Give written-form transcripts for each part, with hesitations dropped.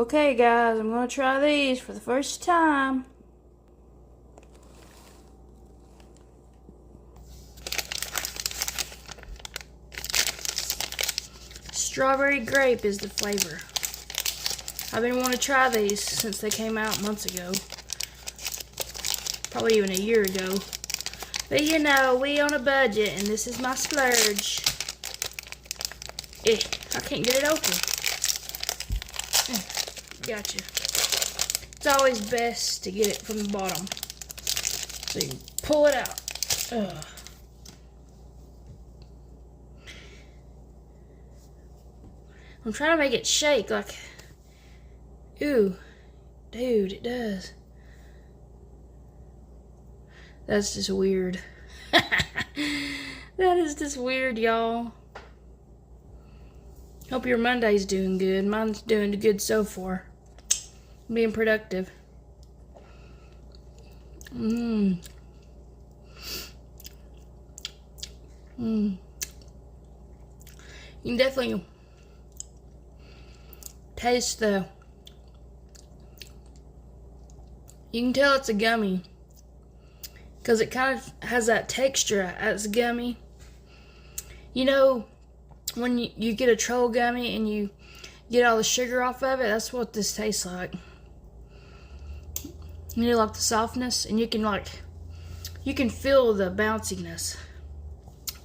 Okay guys, I'm gonna try these for the first time. Strawberry grape is the flavor. I've been wanting to try these since they came out months ago. Probably even a year ago. But you know, we on a budget and this is my splurge. I can't get it open. Gotcha. It's always best to get it from the bottom, so you can pull it out. Ugh. I'm trying to make it shake like, ooh, dude, it does. That's just weird. That is just weird, y'all. Hope your Monday's doing good. Mine's doing good so far. Being productive. You can definitely taste the... You can tell it's a gummy, because it kind of has that texture as gummy. You know, when you get a troll gummy and you get all the sugar off of it, that's what this tastes like. You know, like the softness, and you can feel the bounciness.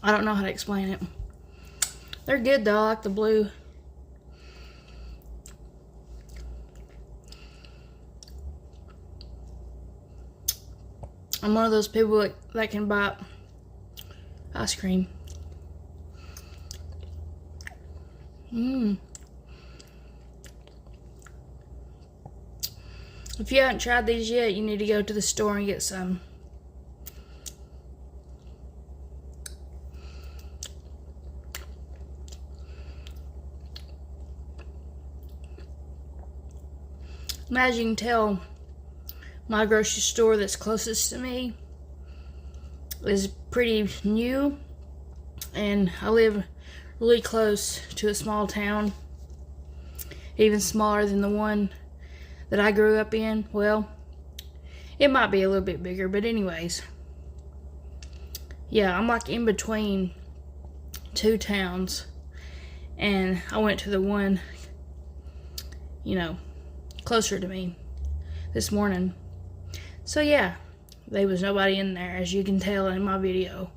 I don't know how to explain it. They're good though. I like the blue. I'm one of those people that can buy ice cream. If you haven't tried these yet, you need to go to the store and get some. As you can tell, my grocery store that's closest to me is pretty new, and I live really close to a small town, even smaller than the one that I grew up in. Well, it might be a little bit bigger, but anyways, yeah, I'm like in between two towns, and I went to the one, you know, closer to me this morning. So yeah, there was nobody in there, as you can tell in my video.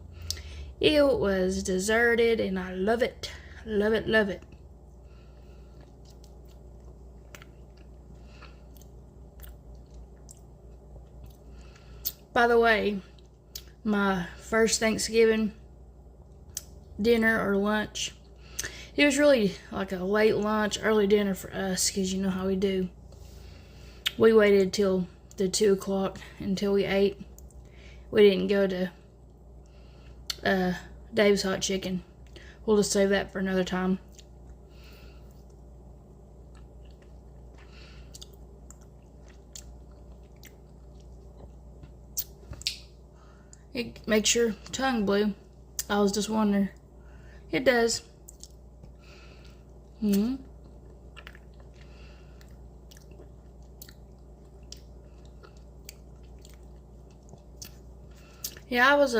It was deserted, and I love it. Love it, love it. By the way, my first Thanksgiving dinner or lunch, it was really like a late lunch, early dinner for us, because you know how we do. We waited till the 2 o'clock until we ate. We didn't go to Dave's Hot Chicken. We'll just save that for another time. It makes your tongue blue. I was just wondering. It does. Yeah, I was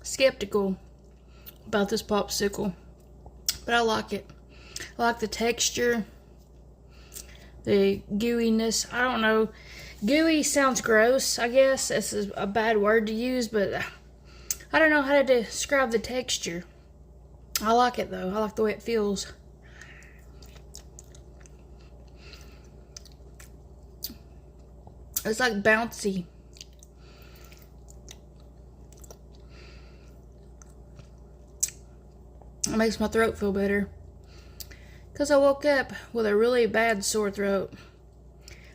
skeptical about this popsicle, but I like it. I like the texture, the gooiness. I don't know. Gooey sounds gross, I guess. This is a bad word to use, but I don't know how to describe the texture. I like it though. I like the way it feels. It's like bouncy. It makes my throat feel better, because I woke up with a really bad sore throat.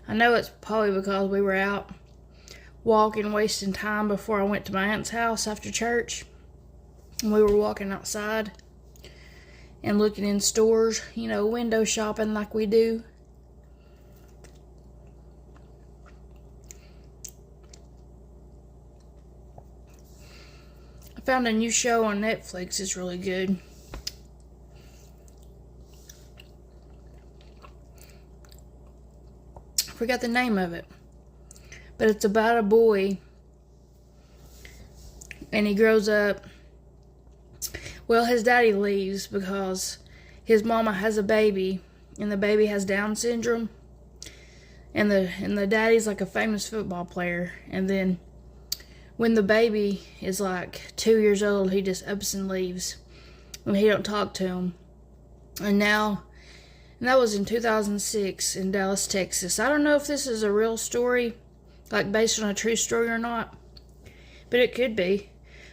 I know it's probably because we were out walking, wasting time before I went to my aunt's house after church. And we were walking outside and looking in stores, you know, window shopping like we do. I found a new show on Netflix. It's really good. forgot the name of it. But it's about a boy, and he grows up. Well, his daddy leaves because his mama has a baby, and the baby has Down syndrome. And the daddy's like a famous football player. And then when the baby is like 2 years old, he just ups and leaves. And he don't talk to him. And that was in 2006 in Dallas, Texas. I don't know if this is a real story, like based on a true story or not. But it could be.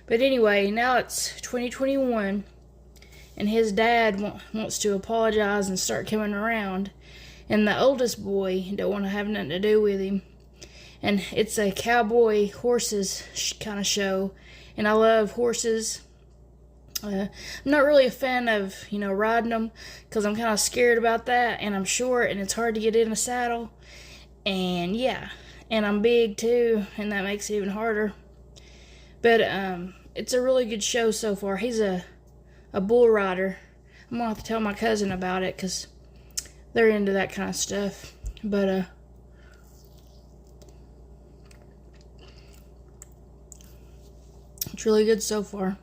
But anyway, now it's 2021. And his dad wants to apologize and start coming around. And the oldest boy don't want to have nothing to do with him. And it's a cowboy horses kind of show. And I love horses. I'm not really a fan of, riding them. Because I'm kind of scared about that. And I'm short and it's hard to get in a saddle. And yeah. And I'm big too. And that makes it even harder. But it's a really good show so far. He's a bull rider. I'm going to have to tell my cousin about it. Because they're into that kind of stuff. But it's really good so far.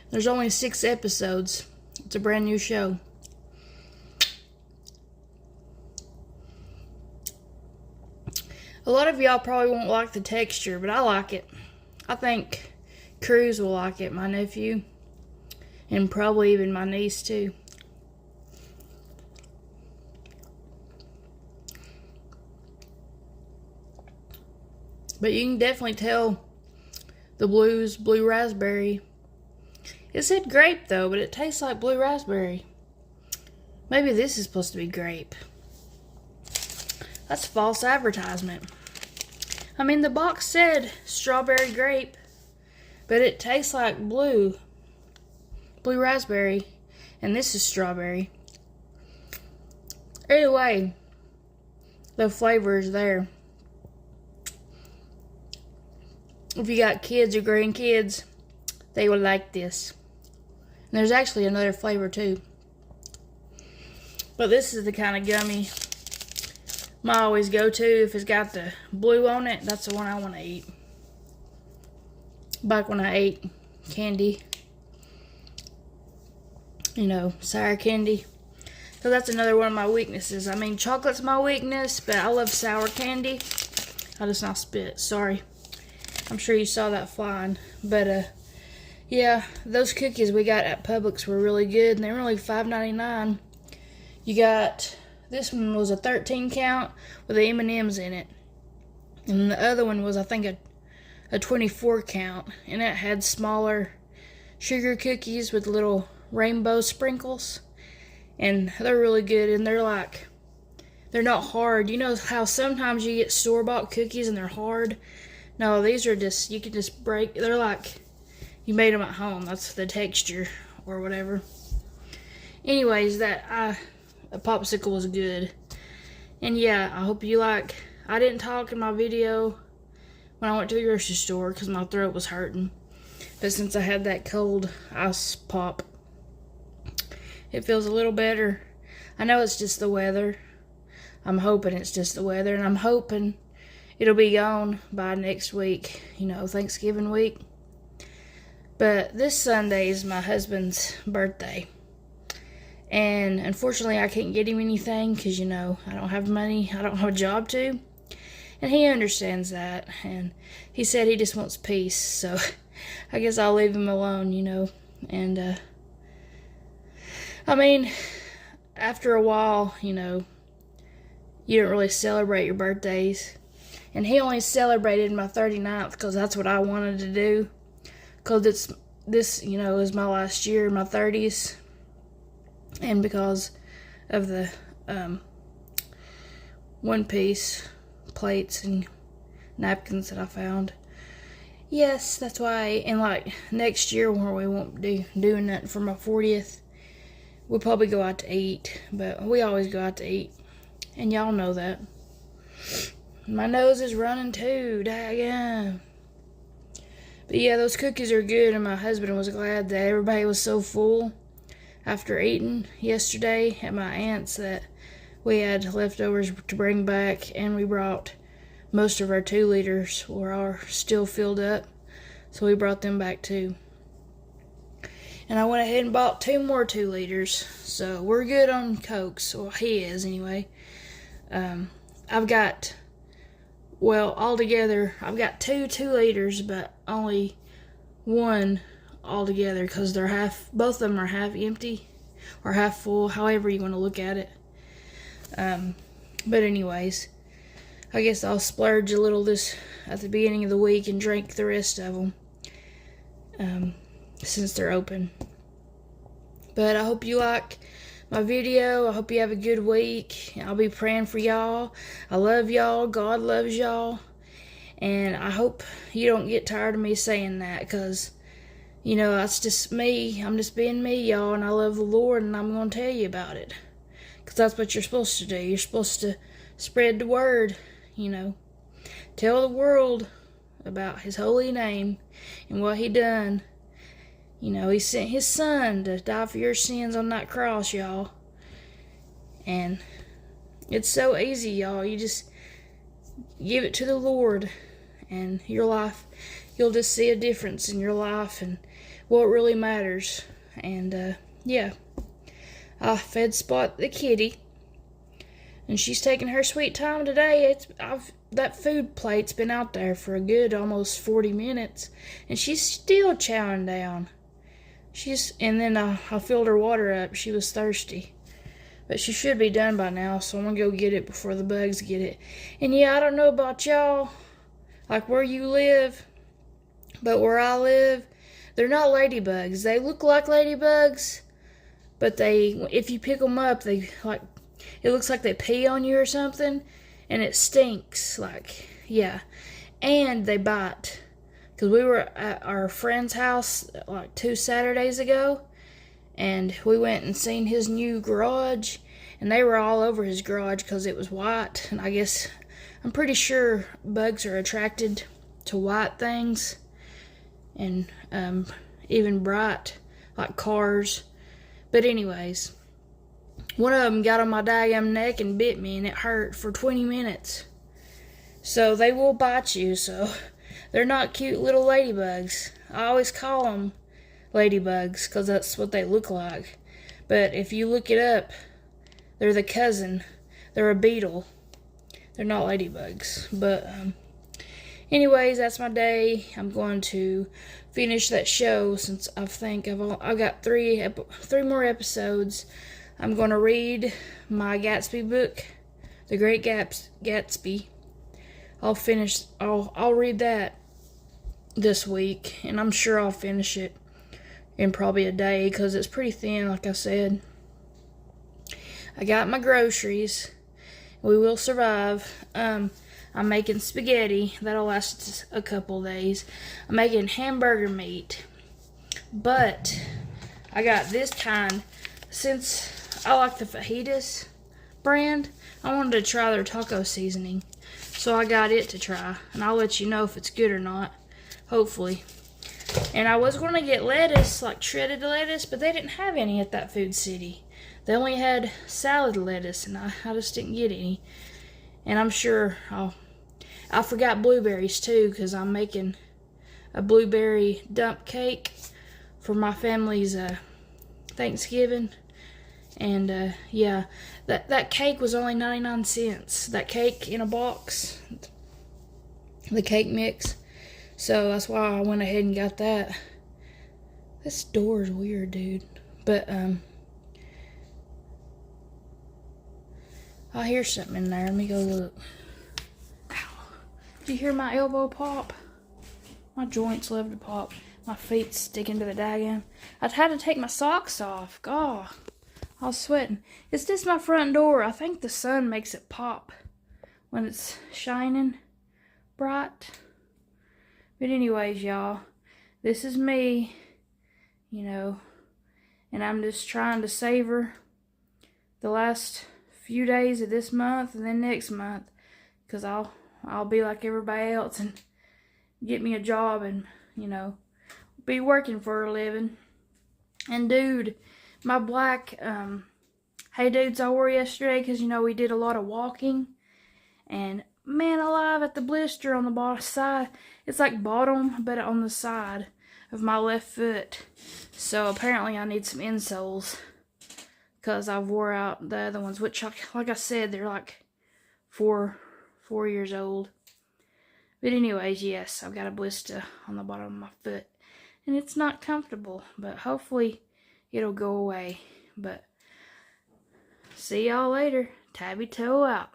There's only 6 episodes. It's a brand new show. A lot of y'all probably won't like the texture, but I like it. I think Cruz will like it, my nephew. And probably even my niece too. But you can definitely tell the blue raspberry. It said grape though, but it tastes like blue raspberry. Maybe this is supposed to be grape. That's false advertisement. I mean, the box said strawberry grape, but it tastes like blue raspberry, and this is strawberry. Anyway, the flavor is there. If you got kids or grandkids, they will like this. And there's actually another flavor too. But this is the kind of gummy I always go to. If it's got the blue on it, that's the one I want to eat. Back when I ate candy. Sour candy. So that's another one of my weaknesses. I mean, chocolate's my weakness, but I love sour candy. I just not spit. Sorry. I'm sure you saw that flying. But, yeah, those cookies we got at Publix were really good. And they were only $5.99. You got, this one was a 13 count with the M&Ms in it. And the other one was, I think, a 24 count. And it had smaller sugar cookies with little rainbow sprinkles. And they're really good. And they're not hard. You know how sometimes you get store-bought cookies and they're hard? No, these are just, you can just break. They're like you made them at home. That's the texture or whatever. Anyways, a popsicle was good. And yeah, I hope you like. I didn't talk in my video when I went to the grocery store because my throat was hurting. But since I had that cold ice pop, it feels a little better. I know it's just the weather. I'm hoping it's just the weather. And I'm hoping it'll be gone by next week, Thanksgiving week. But this Sunday is my husband's birthday. And unfortunately, I can't get him anything because, I don't have money. I don't have a job to. And he understands that. And he said he just wants peace. So I guess I'll leave him alone, And, I mean, after a while, you don't really celebrate your birthdays. And he only celebrated my 39th because that's what I wanted to do. Because this is my last year in my 30s. And because of the one-piece plates and napkins that I found. Yes, that's why. And next year where we won't be doing nothing for my 40th, we'll probably go out to eat. But we always go out to eat. And y'all know that. My nose is running too, daggone. But yeah, those cookies are good, and my husband was glad that everybody was so full after eating yesterday at my aunt's that we had leftovers to bring back, and we brought most of our 2 liters are still filled up, so we brought them back too. And I went ahead and bought 2 more 2 liters, so we're good on Cokes. Well, he is anyway. I've got, well, altogether, I've got 2 liters, but only 1 altogether, because both of them are half empty or half full, however you want to look at it. But anyways, I guess I'll splurge a little this at the beginning of the week and drink the rest of them, since they're open. But I hope you like my video. I hope you have a good week. I'll be praying for y'all. I love y'all. God loves y'all. And I hope you don't get tired of me saying that, because, you know, that's just me. I'm just being me, y'all, and I love the Lord, and I'm going to tell you about it. Because that's what you're supposed to do. You're supposed to spread the word, you know. Tell the world about his holy name and what he done. You know, he sent his son to die for your sins on that cross, y'all. And it's so easy, y'all. You just give it to the Lord, and your life, you'll just see a difference in your life and what really matters. And, yeah. I fed Spot the kitty, and she's taking her sweet time today. That food plate's been out there for a good almost 40 minutes, and she's still chowing down. And then I filled her water up. She was thirsty. But she should be done by now, so I'm going to go get it before the bugs get it. And yeah, I don't know about y'all, like where you live, but where I live, they're not ladybugs. They look like ladybugs, but if you pick them up, it looks like they pee on you or something, and it stinks, yeah. And they bite. Because we were at our friend's house 2 Saturdays ago, and we went and seen his new garage, and they were all over his garage because it was white. And I'm pretty sure bugs are attracted to white things, and even bright, like cars. But anyways, one of them got on my daggum neck and bit me, and it hurt for 20 minutes. So they will bite you, so they're not cute little ladybugs. I always call them ladybugs because that's what they look like. But if you look it up, they're the cousin. They're a beetle. They're not ladybugs. But anyways, that's my day. I'm going to finish that show since I've got 3 more episodes. I'm going to read my Gatsby book, The Great Gatsby. I'll read that this week, and I'm sure I'll finish it in probably a day, because it's pretty thin, like I said. I got my groceries. We will survive. I'm making spaghetti. That'll last a couple days. I'm making hamburger meat. But I got this kind. Since I like the fajitas brand, I wanted to try their taco seasoning. So I got it to try, and I'll let you know if it's good or not, hopefully. And I was going to get lettuce, like shredded lettuce, but they didn't have any at that Food City. They only had salad lettuce, and I just didn't get any. And I'm sure I forgot blueberries too, because I'm making a blueberry dump cake for my family's Thanksgiving. And yeah, that cake was only 99 cents. That cake in a box, the cake mix. So that's why I went ahead and got that. This door is weird, dude. But I hear something in there. Let me go look. Ow. Did you hear my elbow pop? My joints love to pop. My feet sticking to the daggum. I had to take my socks off. God, I was sweating. It's just my front door. I think the sun makes it pop when it's shining bright. But anyways, y'all, this is me, you know, and I'm just trying to savor the last few days of this month and then next month, because I'll be like everybody else and get me a job and, you know, be working for a living. And dude, my black Hey dudes, I wore yesterday because, we did a lot of walking. And man alive, at the blister on the bottom side, it's like bottom, but on the side of my left foot. So apparently I need some insoles because I wore out the other ones, which, like I said, they're like four years old. But anyways, yes, I've got a blister on the bottom of my foot. And it's not comfortable, but hopefully it'll go away. But see y'all later. Tabby toe out.